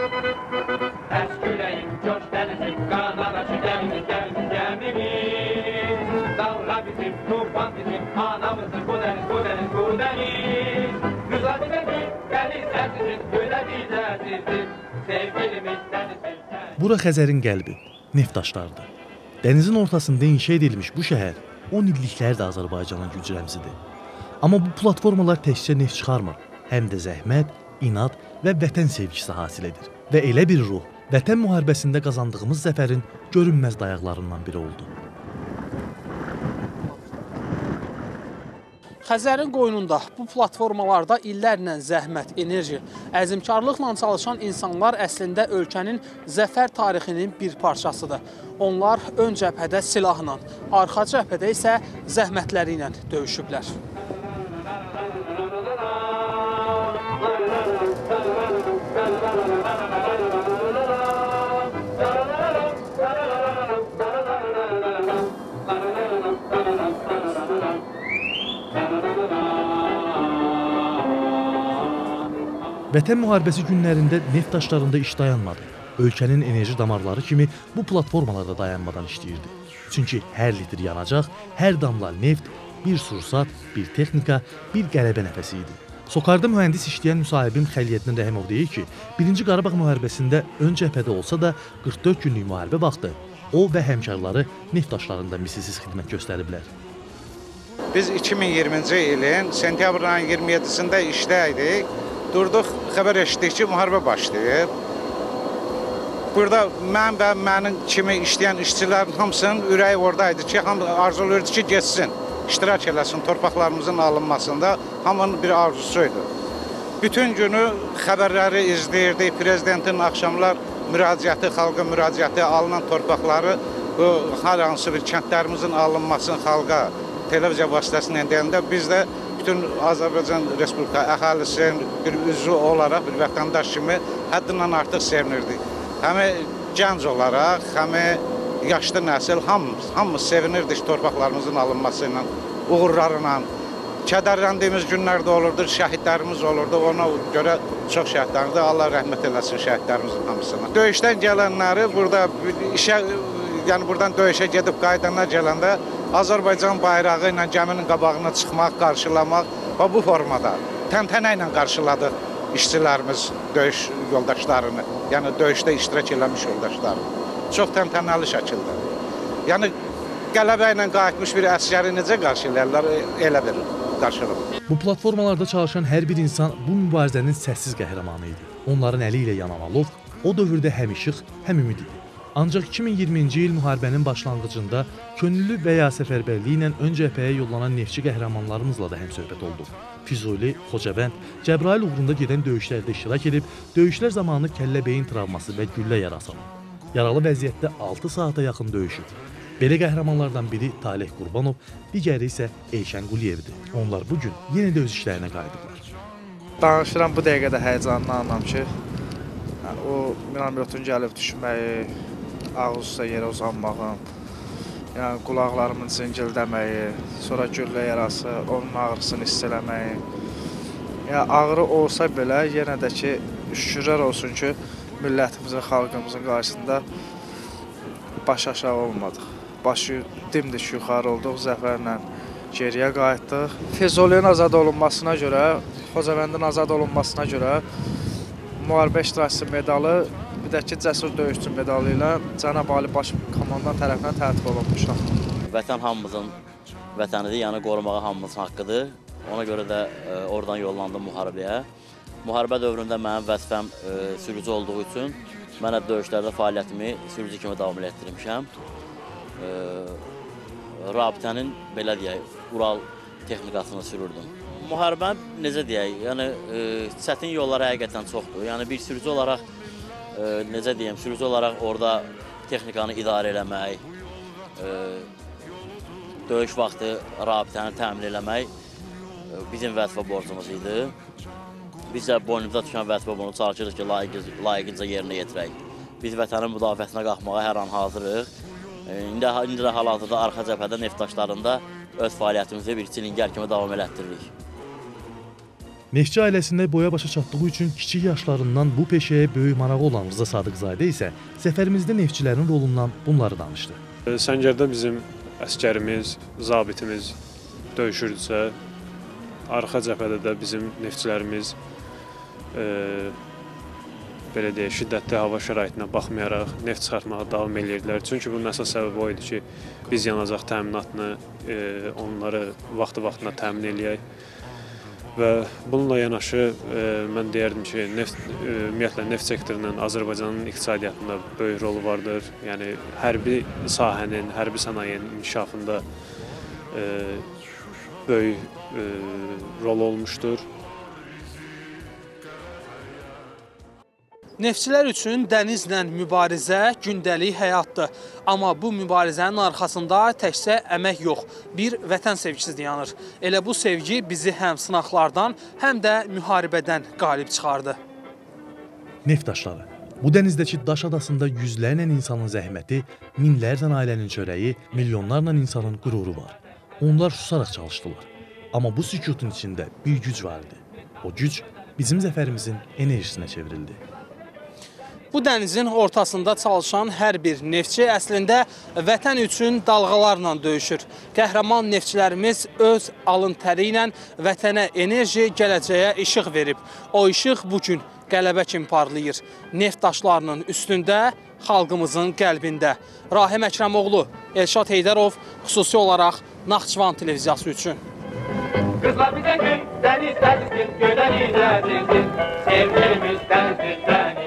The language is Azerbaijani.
Əsküləyim, coş dənizim, qanada şu gəmimiz, gəmimiz. Dalğa bizim, tufan bizim, anamızın bu dəniz, bu dəniz, bu dəniz. Müzakirədir, dəniz əzizin, gölə biz əzizin, sevgilimiz dənizin. Bura Xəzərin qəlbi, neft daşlarıdır. Dənizin ortasında inşa edilmiş bu şəhər 10 illiklərdir Azərbaycanın güc rəmzidir. Amma bu platformalar təkcə neft çıxarmır, həm də zəhmət, inad və vətən sevgisi hasil edir. Və elə bir ruh, vətən müharibəsində qazandığımız zəfərin görünməz dayaqlarından biri oldu. Xəzərin qoynunda bu platformalarda illərlə zəhmət, enerji, əzmkarlıqla çalışan insanlar əslində ölkənin zəfər tarixinin bir parçasıdır. Onlar ön cəbhədə silahla, arxa cəbhədə isə zəhmətləri ilə döyüşüblər. Vətən müharibəsi günlərində neft daşlarında iş dayanmadı. Ölkənin enerji damarları kimi bu platformalarda dayanmadan işləyirdi. Çünki hər litr yanacaq, hər damla neft, bir sursat, bir texnika, bir qələbə nəfəsi idi. Sokarda mühəndis işləyən müsahibim Xəliyyəddin Rəhimov deyir ki, 1-ci Qarabağ müharibəsində ön cəbhədə olsa da 44 günlük müharibə vaxtı o və həmkarları neft daşlarında misilsiz xidmət göstəriblər. Biz 2020-ci ilin sentyabrın 27-sində işdəydik. Durduq, xəbər eşitdik ki, müharibə başlayıb. Burada mən və mənim kimi işləyən işçilərin hamısının ürəyi oradaydı ki, arzulayırdı ki, geçsin, iştirak eləsin torpaqlarımızın alınmasında. Hamının bir arzusuydu. Bütün günü xəbərləri izləyirdik, prezidentin axşamlar müraciəti, xalqa müraciəti, alınan torpaqları, bu hər hansı bir kəndlərimizin alınmasını xalqa televiziya vasitəsilə deyəndə biz də bütün Azərbaycan Respublika əhalisinin bir üzvü olaraq, bir vətəndaş kimi həddindən artıq sevinirdik. Həm gənc olaraq, həm yaşlı nəsil hamımız sevinirdik torpaqlarımızın alınması ilə, uğurlarla. Kədərləndiyimiz günlər də olurdu, şəhidlərimiz olurdu. Ona görə çox şəhidlərimizdir. Allah rəhmət eləsin şəhidlərimizin hamısına. Döyüşdən gələnləri burada işə, yəni buradan döyüşə gedib qayıdanlar gələndə Azərbaycan bayrağı ilə gəminin qabağına çıxmaq, qarşılamaq və bu formada təntənə ilə qarşıladıq işçilərimiz döyüş yoldaşlarını, yəni döyüşdə iştirak eləmiş yoldaşlarını. Çox təntənəli şəkildə. Yəni qələbə ilə qayıtmış bir əsgəri necə qarşılayırlar, elə bir qarşılıq. Bu platformalarda çalışan hər bir insan bu mübarizənin səssiz qəhrəmanı idi. Onların əli ilə yanan alov o dövrdə həm işıq, həm ümid idi. Ancaq 2020-ci il müharibənin başlanğıcında könüllü və ya səfərbərliyi ilə ön cəbhəyə yollanan neftçi qəhrəmanlarımızla da həmsöhbət olduq. Füzuli, Xocavənd, Cəbrayıl uğrunda gedən döyüşlərdə iştirak edib, döyüşlər zamanı kəllə-beyin travması və güllə yarası alıb. Yaralı vəziyyətdə 6 saata yaxın döyüşüb. Belə qəhrəmanlardan biri Taleh Qurbanov, digəri isə Elşən Quliyevdir. Onlar bugün yenə də öz işlərinə qayıdıblar. Danışıram bu dəqiqədə həyəcanlanıram ki, o minamyotun gəlib düşməyi, ağız üstə yerə uzanmağım, yəni qulaqlarımın zingildəməyi, sonra güllə yarası, onun ağrısını hiss eləməyi. Yəni ağrı olsa belə, yenə də ki, şükürlər olsun ki, millətimizin, xalqımızın qarşısında baş aşağı olmadıq. Başı dimdik yuxarı olduq, zəfərlə geriyə qayıtdıq. Füzulinin azad olunmasına görə, Xocavəndin azad olunmasına görə müharibə iştirakçısı medalı, bir də ki, cəsur döyüşçü medalı ilə Cənab Ali Baş Komandan tərəfindən tərtib olunmuşam. Vətən hamımızın vətənidir, yəni qorumağa hamımızın haqqıdır. Ona görə də oradan yollandım müharibəyə. Müharibə dövründə mənim vəzifəm sürücü olduğu üçün mən də döyüşlərdə fəaliyyətimi sürücü kimi davam etdirmişəm. Rabitənin, belə deyək, Ural texnikasını sürürdüm. Müharibə necə deyək, yəni çətin yollar həqiqətən çoxdur. Yəni bir sürücü olaraq, necə deyəm, sürücü olaraq orada texnikanı idarə eləmək, döyüş vaxtı rabitəni təmin eləmək bizim vəzifə borcumuz idi. Biz də boynumuza düşən vəzifə bunu çalışırıq ki, layiqincə yerinə yetirək. Biz vətənin müdafiəsinə qalxmağa hər an hazırıq. İndi də hal-hazırda arxa cəbhədə neft daşlarında öz fəaliyyətimizi bir çilingər kimi davam elətdiririk. Neftçi ailəsində boya başa çatdığı üçün kiçik yaşlarından bu peşəyə böyük marağı olan Rıza Sadıqzadə isə səfərimizdə neftçilərin rolundan bunları danışdı. Səngərdə bizim əskərimiz, zabitimiz döyüşürdüsə, arxa cəbhədə də bizim neftçilərimiz belə deyək, şiddətli hava şəraitinə baxmayaraq neft çıxartmağa davam edirdilər. Çünki bunun əsas səbəbi o idi ki, biz yanacaq təminatını onları vaxtı-vaxtına təmin eləyək. Və bununla yanaşı mən deyərdim ki, ümumiyyətlə neft sektorunun Azərbaycanın iqtisadiyyatında böyük rolu vardır. Yəni hərbi sahənin, hərbi sənayenin inkişafında böyük rol olmuşdur. Neftçilər üçün dənizlə mübarizə gündəlik həyatdır. Amma bu mübarizənin arxasında təkcə əmək yox, bir vətən sevgisi dayanır. Elə bu sevgi bizi həm sınaqlardan, həm də müharibədən qalib çıxardı. Neft daşları. Bu dənizdəki daş adasında yüzlərlə insanın zəhməti, minlərlə ailənin çörəyi, milyonlarla insanın qüruru var. Onlar susaraq çalışdılar. Amma bu sükutun içində bir güc var idi. O güc bizim zəfərimizin enerjisinə çevrildi. Bu dənizin ortasında çalışan hər bir neftçi əslində vətən üçün dalğalarla döyüşür. Qəhrəman neftçilərimiz öz alın təri ilə vətənə enerji, gələcəyə işıq verib. O işıq bugün qələbə kimi parlayır. Neft daşlarının üstündə, xalqımızın qəlbində. Rahim Əkrəmoğlu, Elşad Heydərov, xüsusi olaraq Naxçıvan televiziyası üçün. Qızlar bizə gün, dəniz dənizdir, gödən izlədirdir, sevgilimiz dənizdir, dəniz.